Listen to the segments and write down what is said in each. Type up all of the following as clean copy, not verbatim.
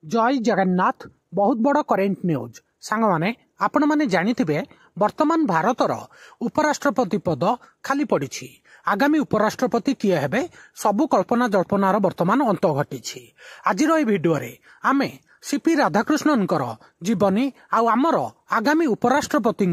जय जगन्नाथ। बहुत बड़ करेन्ट न्यूज सांग माने आपण माने जानिथिबे वर्तमान भारतर उपराष्ट्रपति पद खाली पड़ी। आगामी उपराष्ट्रपति किए हेबे सबु कल्पना जल्पनार वर्तमान अंत घटी। आज भिडियो रे आमे सीपी राधाकृष्णन जीवनी आउ आमर आगामी उपराष्ट्रपति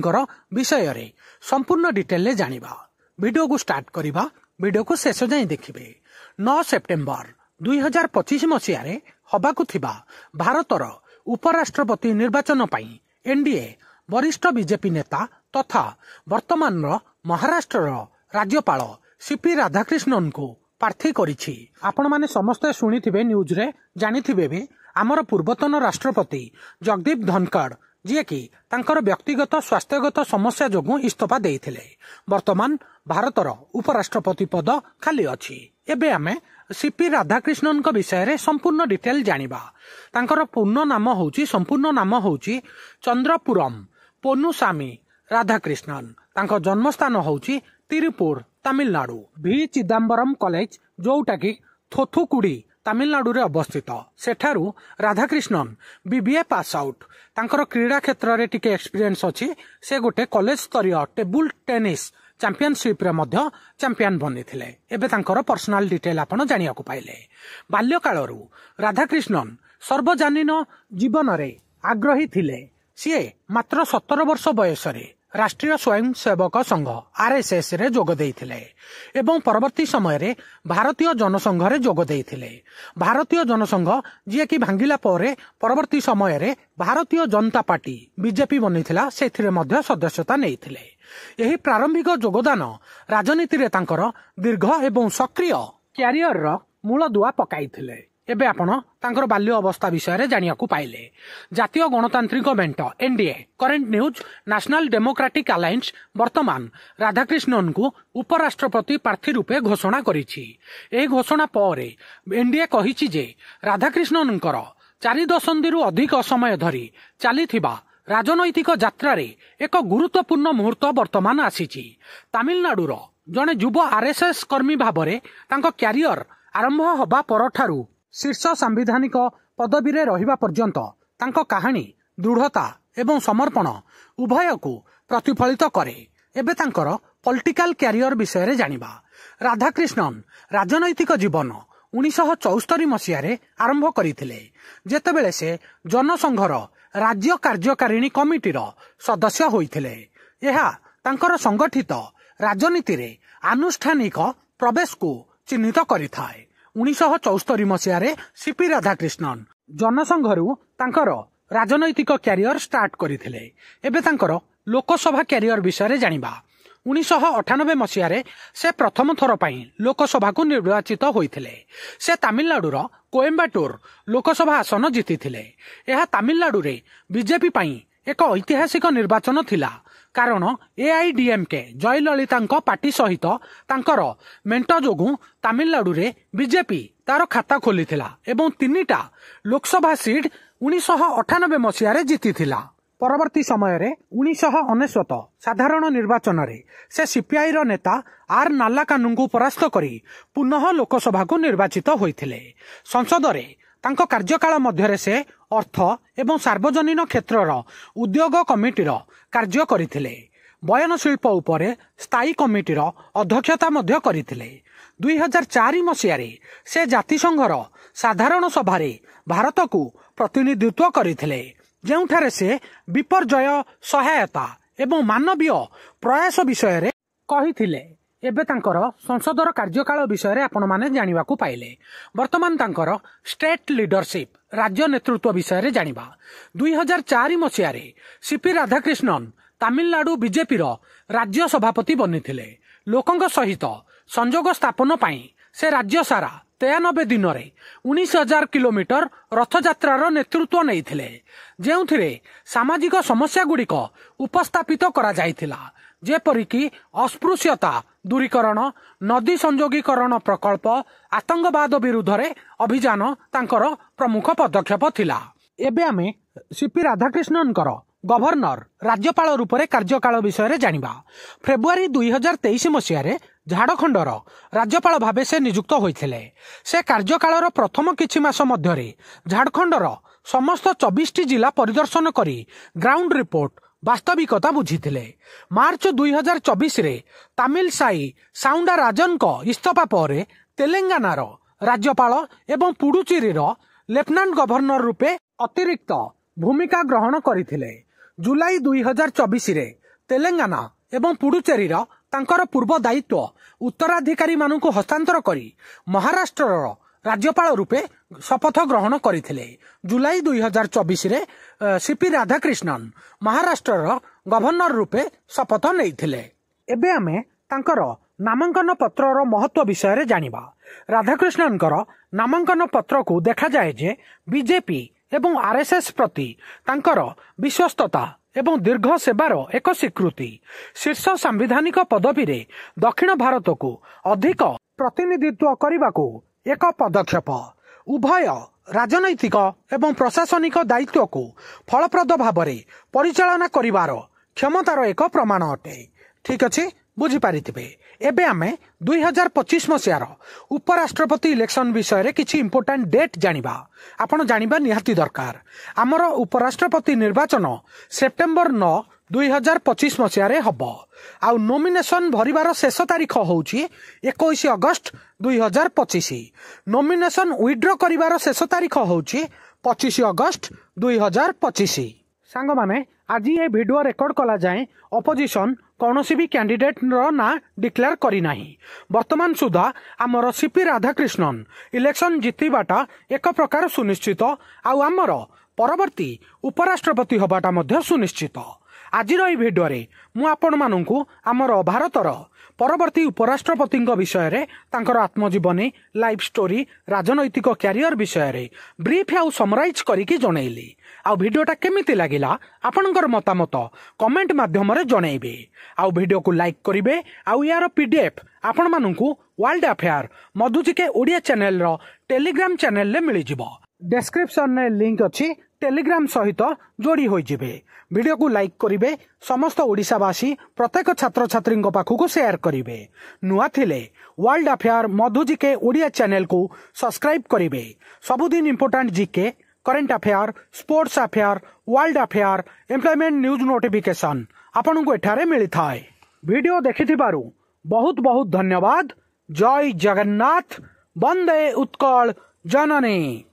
विषय रे संपूर्ण डिटेल जानिबा। वीडियो को स्टार्ट करिबा, वीडियो को शेष जाए देखिबे। 9 सेप्टेम्बर 2025 मसीह हबाकु थिबा भारतर उपराष्ट्रपति निर्वाचन पई एनडीए वरिष्ठ बीजेपी नेता तथा वर्तमान महाराष्ट्र राज्यपाल सीपी राधाकृष्णन को प्रार्थी करिछि। आपण माने समस्त शुनिथिबे, न्यूज रे जानिथिबे भी आमर पूर्वतन राष्ट्रपति जगदीप धनखड़ जी कि तांकर व्यक्तिगत स्वास्थ्यगत समस्या जोगु इस्तीफा देइथिले। वर्तमान भारतर उपराष्ट्रपति पद खाली अछि। एबे आमे सीपी राधाकृष्णन विषय रे संपूर्ण डिटेल जानिबा। तांकर पूर्ण नाम होउची संपूर्ण नाम होउची चंद्रपुरम पोन्नुसामी राधाकृष्णन। तांकर जन्मस्थान होउची तिरुपुर तमिलनाडु। भी चिदम्बरम कॉलेज जोटा कि थोथुकुडी तमिलनाडु रे अवस्थित। सेठारु राधाकृष्णन बीबीए पास आउट। तांकर क्रीड़ा क्षेत्र रे टिके एक्सपीरियंस अछि। से गोटे कॉलेज स्तरीय टेबुल टेनिस चैंपियनशिप रे मध्य चैंपियन बनिथिले। एबे तांकर पर्सनल डिटेल आपण जानिया को पाइले। बाल्यकालरु राधाकृष्णन सर्वजनीन जीवन रे आग्रही थिले। सीए मात्र 17 वर्ष बयस रे राष्ट्रीय स्वयंसेवक संघ आरएसएस रे जोग देइथिले एवं परवर्ती समय रे भारतीय जनसंघ रे जोग देइथिले। भारतीय जनसंघ जे कि भांगिला परे परवर्ती समय रे भारतीय जनता पार्टी बीजेपी बनिथिला, सेथिरे मध्य सदस्यता नेइथिले। यही प्रारंभिक योगदान राजनीति रे तांकर दीर्घ एवं सक्रिय क्यारियर रो मूल दुआ पकाइथिले। एबे आपण तांकर बाल्य अवस्था विषय रे जानिया को पाइले। जातीय गणतांत्रिक मेंट NDA current news national democratic alliance वर्तमान राधाकृष्णन को उपराष्ट्रपति प्रार्थी रूपे घोषणा करिछि। एही घोषणा परे एनडीए कहिछि जे राधाकृष्णन 4 दशंधि अधिक समय धरी चलीथिबा राजनैतिक यात्रा रे एक गुरुत्वपूर्ण मुहूर्त वर्तमान आसीछि। तमिलनाडुर जने युव आरएसएस कर्मी भाबरे तांको क्यारियर आरंभ हबा परठारु शीर्ष सांविधानिक पदवी रे रहिबा पर्यंत तांको कहानी दृढ़ता एवं समर्पण उभय को प्रतिफलित करे। एबे तांकर पॉलिटिकल क्यारियर विषय रे जानिबा। राधाकृष्णन राजनैतिक जीवन 1974 मसीह रे आरंभ करिथिले, जेतेबेले से जनसंघर राज्य कार्यकारिणी कमिटीर सदस्य होइथिले। एहा तांकर संगठित राजनीति रे आनुष्ठानिक प्रवेश को चिन्हित करिथाय। 1974 मसीह रे सीपी राधाकृष्णन जनसंघरु तांकर राजनैतिक क्यारियर स्टार्ट करिथिले। एबे तांकर लोकसभा क्यारियर विषय रे जानिबा। 1998 मसीह रे से प्रथम थर पई लोकसभा को निर्वाचित होइथिले। से तमिलनाडुर कोयम्बाटूर लोकसभा आसन जीतिथिले। एहा तमिलनाडु रे बीजेपी पई एक ऐतिहासिक निर्वाचन थिला, कारण एआईडीएमके जयललिता पार्टी सहित तांकर मेंट जोगु तमिलनाडु रे बीजेपी तार खाता खोलिथिला एवं 3टा लोकसभा सीट 1998 मसीह रे जीतिथिला। परवर्ती समय रे 1999 साधारण निर्वाचन रे से सीपीआई रो नेता आर नालाकानू को परास्त करी पुनः लोकसभा को निर्वाचित होइथिले। संसद रे तांको कार्यकाल मध्य से अर्थ एवं सार्वजनिक क्षेत्रर उद्योग कमिटीर कार्य करिथिले। बयन शिल्प उपरे स्थायी कमिटीर अध्यक्षता मध्य करिथिले। 2004 मसीह रे से जातिसंघर साधारण सभा भारत को प्रतिनिधित्व करिथिले, जेउठारे से विपर्जय सहायता एवं मानवीय प्रयास विषय रे कहिथिले। एबे तांकर संसदर कार्यकाल विषय रे आपण माने जानिबा को पाइले। वर्तमान तांकर स्टेट लीडरशिप राज्य नेतृत्व विषय रे जानिबा। 2004 मसीह रे सीपी राधाकृष्णन तमिलनाडु बीजेपी रो राज्य सभापति बनिथिले। लोकंक सहित संजोग स्थापन पाई से राज्य सारा 93 दिन रे 19,000 किलोमीटर रथयात्रार नेतृत्व नैथिले, जेउथिरे सामाजिक समस्या गुड़िक उपस्थापित करा जायथिला, जेपरिकी अस्पृश्यता दूरीकरण, नदी संयोगीकरण प्रकल्प, आतंकवाद विरुद्ध रे अभियान तांकर प्रमुख पदक्षेप थिला। एबे आमे सीपी राधाकृष्णन गवर्नर राज्यपाल रूप में कार्यकाल विषय रे जानिबा। फेब्रुआरी 2023 मसीह रे झारखंडर राज्यपाल भावे से नियुक्त होइथिले। से कार्यकालर प्रथम किछि मास मध्यरे झारखंडर समस्त 24 जिला परिदर्शन करी ग्राउंड रिपोर्ट वास्तविकता बुझीथिले। मार्च 2024 रे तामिल साई साउंडा राजन को इस्तफा पर तेलंगानार राज्यपाल एवं पुडुचेरीर लेफ्टिनेंट गवर्नर रूपे अतिरिक्त भूमिका ग्रहण करथिले। जुलाई 2024 रे तेलंगाना एवं पुडुचेरीर तांकर पूर्व दायित्व उत्तराधिकारी मानकु हस्तांतर करी महाराष्ट्रर राज्यपाल रूपे शपथ ग्रहण करथिले। जुलाई 2024 रे सीपी राधाकृष्णन महाराष्ट्रर गवर्नर रूपे शपथ नैथिले। एबे आमे तांकर नामांकन पत्रर महत्व विषय जानिबा। राधाकृष्णनकर नामांकन पत्र को देखा जाए जे बीजेपी एवं आरएसएस प्रति तांकर विश्वस्तता एवं दीर्घ सेवार एक स्वीकृति। शीर्ष सांविधानिक पदवी रे दक्षिण भारत को अधिक प्रतिनिधित्व करने को एक पदक्षेप। उभय राजनैतिक एवं प्रशासनिक दायित्व को फलप्रद भाव में परिचालना करिवार क्षमतार एक प्रमाण अटे। ठीक अच्छे बुझी पारिथिबे। एबे आमे 2025 मसीहार उपराष्ट्रपति इलेक्शन विषय रे किछि इंपोर्टेंट डेट जानिबा। आपण जानिबा निहाती दरकार। आमर उपराष्ट्रपति निर्वाचन सेप्टेम्बर 9 2025 मसीहार हबो। आउ नोमिनेशन भरिबार शेष तारीख होउछि 21 अगस्त 2025। नोमिनेशन विड्रॉ करिबार शेष तारीख होउछि 25 अगस्त 2025। सांग माने आज ये वीडियो रेकर्ड कला जाए अपोजिशन कौनसी भी कैंडिडेट ना डिक्लेयर करी नाही। वर्तमान सुधा आमर सीपी राधाकृष्णन इलेक्शन जितिबाटा एक प्रकार सुनिश्चित। आउ आमर परवर्ती उपराष्ट्रपति हबाटा मध्य सुनिश्चित। आज भिडियो रे मु आपण मानू आमर भारतर परवर्ती उपराष्ट्रपति विषय रे तांकर आत्मजीवनी लाइफ स्टोरी राजनैतिक क्यारियर विषय रे ब्रीफ आउ समराइज करिकी जणैली। आउ भिडियोटा केमिति लागिला आपणकर मतामत कमेंट माध्यम रे जणैबे। आउ भिडियो को लाइक करिवे। आउ यार पीडीएफ आपण मानू वर्ल्ड अफेयर मधुजिके ओडिया चैनल रो टेलीग्राम चैनल रे मिली जिवो। डिस्क्रिप्शन रे लिंक अछि टेलीग्राम सहित जोड़ी होई जिवे। वीडियो को लाइक करिवे। समस्त ओडिशावासी प्रत्येक छात्र छात्री पाखु शेयर करिवे। नुआ थिले वर्ल्ड अफेयर मधुजिके ओडिया चैनल को सब्सक्राइब करिवे। सबुदिन important GK current affair sports affair world affair employment news notification आपन को एठारे मिली थाए। वीडियो देखिथिबारु बहुत बहुत धन्यवाद। जय जगन्नाथ। वंदे उत्कल जननी।